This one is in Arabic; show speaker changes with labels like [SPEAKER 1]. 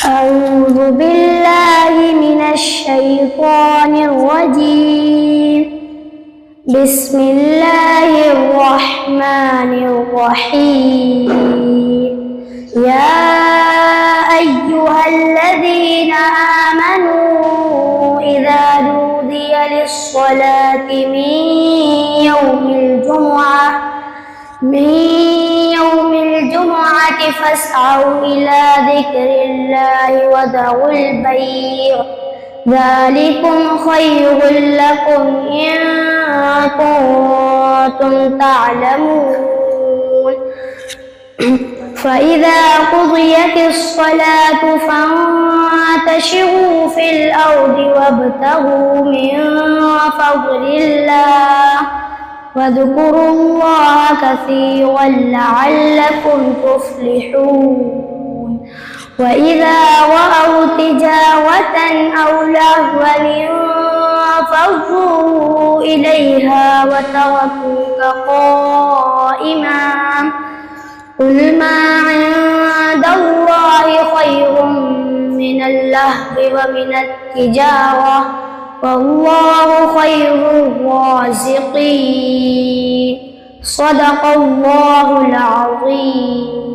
[SPEAKER 1] أعوذ بالله من الشيطان الرجيم. بسم الله الرحمن الرحيم. يا أيها الذين آمنوا إذا نودي للصلاة من يوم الجمعة فاسعوا إلى ذكر الله وذروا البيع ذلكم خير لكم إن كنتم تعلمون. فإذا قضيت الصلاة فانتشروا في الأرض وابتغوا من فضل الله واذكروا الله كثيرا لعلكم تفلحون. وإذا رأوا تجارة أو لهوا انفضوا إليها وتركوك قائما. قل ما عند الله خير من اللهو ومن التجارة والله خير الرازقين. صدق الله العظيم.